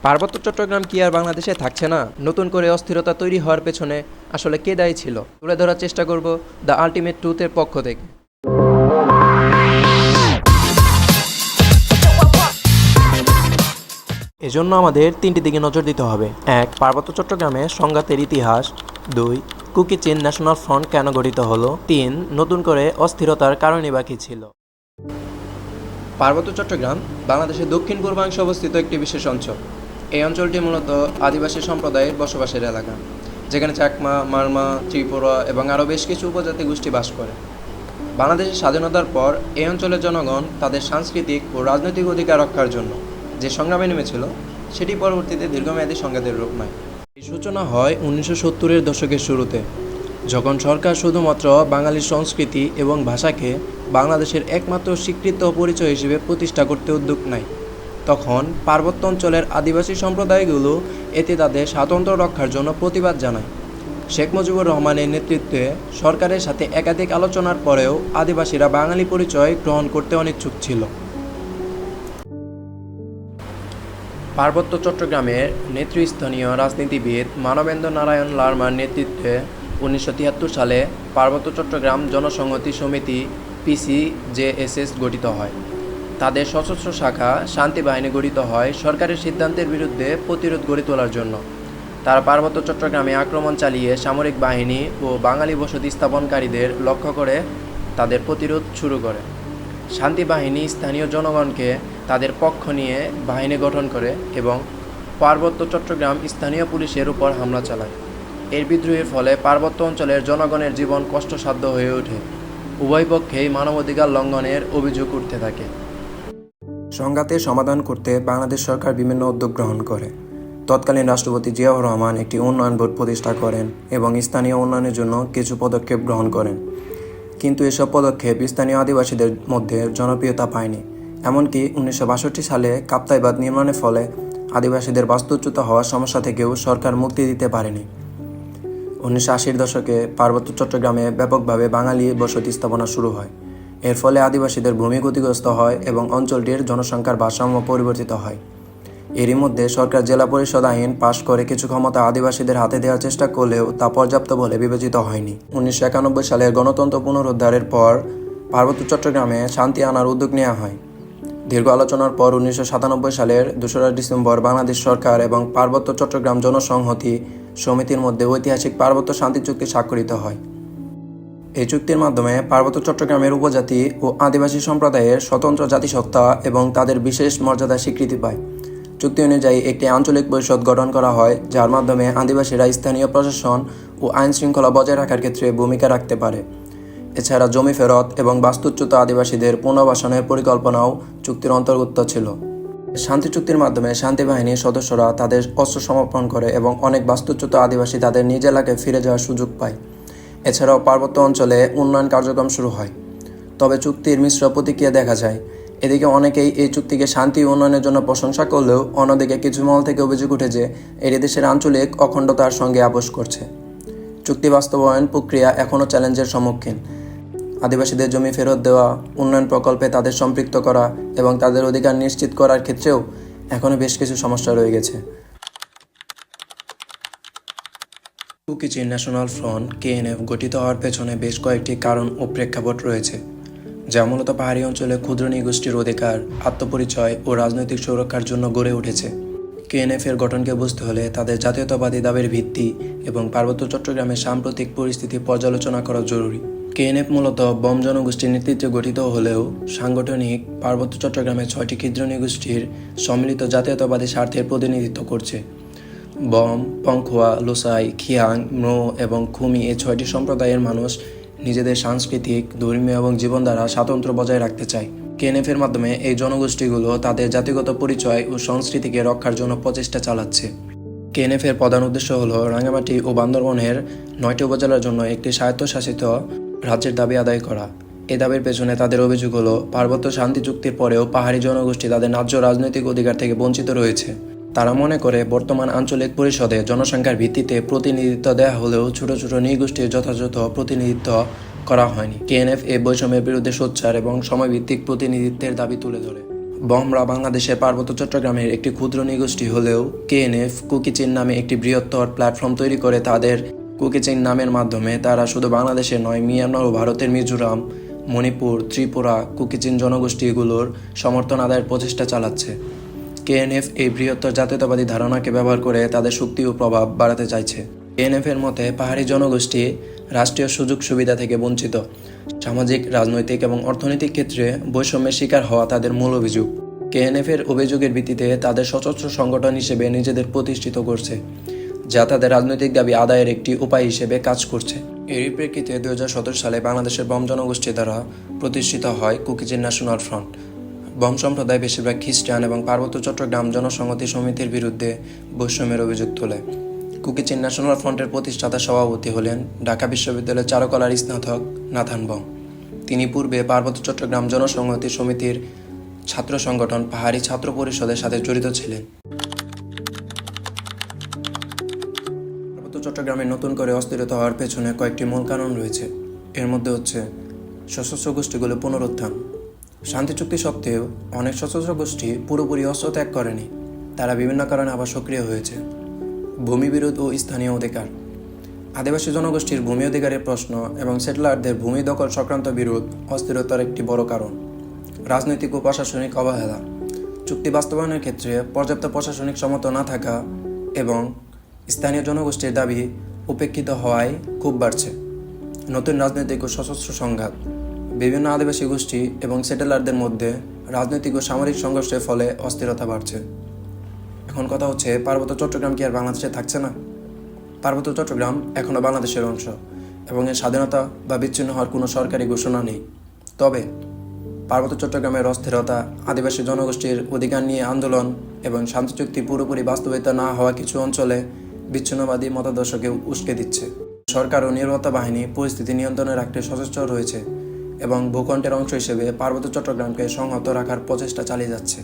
পার্বত্য চট্টগ্রাম কি আর বাংলাদেশে থাকছে না? নতুন করে অস্থিরতা তৈরি হওয়ার পেছনে আসলে কে দায়ী ছিল? তুলে ধরার চেষ্টা করব দ্য আলটিমেট ট্রুথের পক্ষ থেকে। এজন্য আমাদের তিনটি দিকে নজর দিতে হবে। ১. পার্বত্য চট্টগ্রামে সংঘাতের ইতিহাস। ২. কুকি চিন ন্যাশনাল ফ্রন্ট কেন গঠিত হলো। ৩. নতুন করে অস্থিরতার কারণই বা কী ছিল। পার্বত্য চট্টগ্রাম বাংলাদেশের দক্ষিণ পূর্বাংশে অবস্থিত একটি বিশেষ অঞ্চল। এই অঞ্চলটি মূলত আদিবাসী সম্প্রদায়ের বসবাসের এলাকা, যেখানে চাকমা, মারমা, ত্রিপুরা এবং আরও বেশ কিছু উপজাতি গোষ্ঠী বাস করে। বাংলাদেশের স্বাধীনতার পর এই অঞ্চলের জনগণ তাদের সাংস্কৃতিক ও রাজনৈতিক অধিকার রক্ষার জন্য যে সংগ্রামে নেমেছিল, সেটি পরবর্তীতে দীর্ঘমেয়াদী সংঘাতের রূপ নেয়। এই সূচনা হয় 1970-এর দশকের শুরুতে, যখন সরকার শুধুমাত্র বাঙালির সংস্কৃতি এবং ভাষাকে বাংলাদেশের একমাত্র স্বীকৃত পরিচয় হিসেবে প্রতিষ্ঠা করতে উদ্যোগ নেয়। তখন পার্বত্য অঞ্চলের আদিবাসী সম্প্রদায়গুলো এতে তাদের স্বাতন্ত্র্য রক্ষার জন্য প্রতিবাদ জানায়। শেখ মুজিবুর রহমানের নেতৃত্বে সরকারের সাথে একাধিক আলোচনার পরেও আদিবাসীরা বাঙালি পরিচয় গ্রহণ করতে অনিচ্ছুক ছিল। পার্বত্য চট্টগ্রামের নেতৃস্থানীয় রাজনীতিবিদ মানবেন্দ্র নারায়ণ লারমার নেতৃত্বে 1973 সালে পার্বত্য চট্টগ্রাম জনসংহতি সমিতি PCJSS গঠিত হয়। তাদের সশস্ত্র শাখা শান্তি বাহিনী গঠিত হয় সরকারের সিদ্ধান্তের বিরুদ্ধে প্রতিরোধ গড়ে তোলার জন্য। তারা পার্বত্য চট্টগ্রামে আক্রমণ চালিয়ে সামরিক বাহিনী ও বাঙালি বসতি স্থাপনকারীদের লক্ষ্য করে তাদের প্রতিরোধ শুরু করে। শান্তি বাহিনী স্থানীয় জনগণকে তাদের পক্ষ নিয়ে বাহিনী গঠন করে এবং পার্বত্য চট্টগ্রাম স্থানীয় পুলিশের উপর হামলা চালায়। এর বিদ্রোহের ফলে পার্বত্য অঞ্চলের জনগণের জীবন কষ্টসাধ্য হয়ে ওঠে। উভয় পক্ষেই মানবাধিকার লঙ্ঘনের অভিযোগ উঠতে থাকে। সংঘাতের সমাধান করতে বাংলাদেশ সরকার বিভিন্ন উদ্যোগ গ্রহণ করে। তৎকালীন রাষ্ট্রপতি জিয়াউর রহমান একটি উন্নয়ন বোর্ড প্রতিষ্ঠা করেন এবং স্থানীয় উন্নয়নের জন্য কিছু পদক্ষেপ গ্রহণ করেন। কিন্তু এসব পদক্ষেপ স্থানীয় আদিবাসীদের মধ্যে জনপ্রিয়তা পায়নি। এমনকি 1962 সালে কাপ্তাই বাঁধ নির্মাণের ফলে আদিবাসীদের বাস্তুচ্যুত হওয়ার সমস্যা থেকেও সরকার মুক্তি দিতে পারেনি। 1980-এর দশকে পার্বত্য চট্টগ্রামে ব্যাপকভাবে বাঙালি বসতি স্থাপনা শুরু হয়। এর ফলে আদিবাসীদের ভূমি ক্ষতিগ্রস্ত হয় এবং অঞ্চলটির জনসংখ্যার ভারসাম্য পরিবর্তিত হয়। এরই মধ্যে সরকার জেলা পরিষদ আইন পাশ করে কিছু ক্ষমতা আদিবাসীদের হাতে দেওয়ার চেষ্টা করলেও তা পর্যাপ্ত বলে বিবেচিত হয়নি। 1991 সালের গণতন্ত্র পুনরুদ্ধারের পর পার্বত্য চট্টগ্রামে শান্তি আনার উদ্যোগ নেওয়া হয়। দীর্ঘ আলোচনার পর 1997 সালের 2রা ডিসেম্বর বাংলাদেশ সরকার এবং পার্বত্য চট্টগ্রাম জনসংহতি সমিতির মধ্যে ঐতিহাসিক পার্বত্য শান্তি চুক্তি স্বাক্ষরিত হয়। এই চুক্তির মাধ্যমে পার্বত্য চট্টগ্রামের উপজাতি ও আদিবাসী সম্প্রদায়ের স্বতন্ত্র জাতিসত্তা এবং তাদের বিশেষ মর্যাদা স্বীকৃতি পায়। চুক্তি অনুযায়ী একটি আঞ্চলিক পরিষদ গঠন করা হয়, যার মাধ্যমে আদিবাসীরা স্থানীয় প্রশাসন ও আইন শৃঙ্খলা বজায় রাখার ক্ষেত্রে ভূমিকা রাখতে পারে। এছাড়া জমি ফেরত এবং বাস্তুচ্যুত আদিবাসীদের পুনর্বাসনের পরিকল্পনাও চুক্তির অন্তর্ভুক্ত ছিল। শান্তি চুক্তির মাধ্যমে শান্তি বাহিনীর সদস্যরা তাদের অস্ত্র সমর্পণ করে এবং অনেক বাস্তুচ্যুত আদিবাসী তাদের নিজ এলাকায় ফিরে যাওয়ার সুযোগ পায়। এছাড়াও পার্বত্য অঞ্চলে উন্নয়ন কার্যক্রম শুরু হয়। তবে চুক্তির মিশ্র প্রতিক্রিয়া দেখা যায়। এদিকে অনেকেই এই চুক্তিকে শান্তি উন্নয়নের জন্য প্রশংসা করলেও অন্যদিকে কিছু মহল থেকে অভিযোগ উঠে যে এটি দেশের আঞ্চলিক অখণ্ডতার সঙ্গে আপোষ করছে। চুক্তি বাস্তবায়ন প্রক্রিয়া এখনও চ্যালেঞ্জের সম্মুখীন। আদিবাসীদের জমি ফেরত দেওয়া, উন্নয়ন প্রকল্পে তাদের সম্পৃক্ত করা এবং তাদের অধিকার নিশ্চিত করার ক্ষেত্রেও এখনও বেশ কিছু সমস্যা রয়ে গেছে। কুকি চিন ন্যাশনাল ফ্রন্ট KNF গঠিত হওয়ার পেছনে বেশ কয়েকটি কারণ ও প্রেক্ষাপট রয়েছে, যা মূলত পাহাড়ি অঞ্চলে ক্ষুদ্র নৃগোষ্ঠীর অধিকার, আত্মপরিচয় ও রাজনৈতিক সুরক্ষার জন্য গড়ে উঠেছে। KNF এর গঠনকে বুঝতে হলে তাদের জাতীয়তাবাদী দাবির ভিত্তি এবং পার্বত্য চট্টগ্রামের সাম্প্রতিক পরিস্থিতি পর্যালোচনা করা জরুরি। KNF মূলত বম জনগোষ্ঠীর নেতৃত্বে গঠিত হলেও সাংগঠনিক পার্বত্য চট্টগ্রামের 6টি ক্ষুদ্র নৃগোষ্ঠীর সম্মিলিত জাতীয়তাবাদী স্বার্থের প্রতিনিধিত্ব করছে। বম, পংখোয়া, লোসাই, খিয়াং, ম্রো এবং খুমি এই 6টি সম্প্রদায়ের মানুষ নিজেদের সাংস্কৃতিক, ধর্মীয় এবং জীবনধারা স্বাতন্ত্র্য বজায় রাখতে চায়। KNF এর মাধ্যমে এই জনগোষ্ঠীগুলো তাদের জাতিগত পরিচয় ও সংস্কৃতিকে রক্ষার জন্য প্রচেষ্টা চালাচ্ছে। KNF এর প্রধান উদ্দেশ্য হল রাঙ্গামাটি ও বান্দরবনের 9টি উপজেলার জন্য একটি স্বায়ত্তশাসিত রাজ্যের দাবি আদায় করা। এই দাবির পেছনে তাদের অভিযোগ হলো পার্বত্য শান্তি চুক্তির পরেও পাহাড়ি জনগোষ্ঠী তাদের ন্যায্য রাজনৈতিক অধিকার থেকে বঞ্চিত রয়েছে। তারা মনে করে বর্তমান আঞ্চলিক পরিষদে জনসংখ্যার ভিত্তিতে প্রতিনিধিত্ব দেওয়া হলেও ছোট ছোট নৃগোষ্ঠীর যথাযথ প্রতিনিধিত্ব করা হয়নি। KNF এই বৈষম্যের বিরুদ্ধে সোচ্চার এবং সময়ভিত্তিক প্রতিনিধিত্বের দাবি তুলে ধরে। বমরা বাংলাদেশের পার্বত্য চট্টগ্রামের একটি ক্ষুদ্র নৃগোষ্ঠী হলেও কেএনএফ কুকি চীন নামে একটি বৃহত্তর প্ল্যাটফর্ম তৈরি করে তাদের কুকি চীন নামের মাধ্যমে তারা শুধু বাংলাদেশের নয়, মিয়ানমার ও ভারতের মিজোরাম, মণিপুর, ত্রিপুরা কুকি চীন জনগোষ্ঠীগুলোর সমর্থন আদায়ের প্রচেষ্টা চালাচ্ছে। কেএনএফ এই বৃহত্তর জাতীয়তাবাদী ধারণাকে ব্যবহার করে তাদের শক্তি ও প্রভাব বাড়াতে চাইছে। কেএনএফের মতে পাহাড়ি জনগোষ্ঠী রাষ্ট্রীয় সুযোগ সুবিধা থেকে বঞ্চিত, সামাজিক, রাজনৈতিক এবং অর্থনৈতিক ক্ষেত্রে বৈষম্যের শিকার হওয়া তাদের মূল অভিযোগ। কেএনএফের অভিযোগের ভিত্তিতে তাদের সশস্ত্র সংগঠন হিসেবে নিজেদের প্রতিষ্ঠিত করছে, যা তাদের রাজনৈতিক দাবি আদায়ের একটি উপায় হিসেবে কাজ করছে। এরই প্রেক্ষিতে 2017 সালে বাংলাদেশের বম জনগোষ্ঠী দ্বারা প্রতিষ্ঠিত হয় কুকি চীন ন্যাশনাল ফ্রন্ট। বম সম্প্রদায় বেশিরভাগ খ্রিস্টান এবং পার্বত্য চট্টগ্রাম জনসংহতি সমিতির বিরুদ্ধে বৈষম্যের অভিযোগ তোলে। কুকি চীন ন্যাশনাল ফ্রন্টের প্রতিষ্ঠাতা সভাপতি হলেন ঢাকা বিশ্ববিদ্যালয়ের চারুকলার স্নাতক নাথান বম। তিনি পূর্বে পার্বত্য চট্টগ্রাম জনসংহতি সমিতির ছাত্র সংগঠন পাহাড়ি ছাত্র পরিষদের সাথে জড়িত ছিলেন। পার্বত্য চট্টগ্রামে নতুন করে অস্থিরতা হওয়ার পেছনে কয়েকটি মূল কারণ রয়েছে। এর মধ্যে হচ্ছে সশস্ত্র গোষ্ঠীগুলোর পুনরুত্থান। শান্তি চুক্তি সত্ত্বেও অনেক সশস্ত্র গোষ্ঠী পুরোপুরি অস্ত্র ত্যাগ করেনি, তারা বিভিন্ন কারণে আবার সক্রিয় হয়েছে। ভূমি বিরোধ ও স্থানীয় অধিকার। আদিবাসী জনগোষ্ঠীর ভূমি অধিকারের প্রশ্ন এবং সেটেলারদের ভূমি দখল সংক্রান্ত বিরোধ অস্থিরতার একটি বড় কারণ। রাজনৈতিক ও প্রশাসনিক অবহেলা। চুক্তি বাস্তবায়নের ক্ষেত্রে পর্যাপ্ত প্রশাসনিক সমর্থন না থাকা এবং স্থানীয় জনগোষ্ঠীর দাবি উপেক্ষিত হওয়ায় খুব বাড়ছে। নতুন রাজনৈতিক ও সশস্ত্র সংঘাত। বিভিন্ন আদিবাসী গোষ্ঠী এবং সেটেলারদের মধ্যে রাজনৈতিক ও সামরিক সংঘর্ষের ফলে অস্থিরতা বাড়ছে। এখন কথা হচ্ছে, পার্বত্য চট্টগ্রাম কি আর বাংলাদেশে থাকছে না? পার্বত্য চট্টগ্রাম এখনও বাংলাদেশের অংশ এবং এর স্বাধীনতা বা বিচ্ছিন্ন হওয়ার কোনো সরকারি ঘোষণা নেই। তবে পার্বত্য চট্টগ্রামের অস্থিরতা, আদিবাসী জনগোষ্ঠীর অধিকার নিয়ে আন্দোলন এবং শান্তি চুক্তি পুরোপুরি বাস্তবায়িত না হওয়া কিছু অঞ্চলে বিচ্ছিন্নবাদী মতাদর্শকে উস্কে দিচ্ছে। সরকার ও নিরাপত্তা বাহিনী পরিস্থিতি নিয়ন্ত্রণে রাখতে সচেষ্ট রয়েছে এবং ভূখণ্ডের অংশ হিসেবে পার্বত্য চট্টগ্রামকে সংহত রাখার প্রচেষ্টা চালিয়ে যাচ্ছে।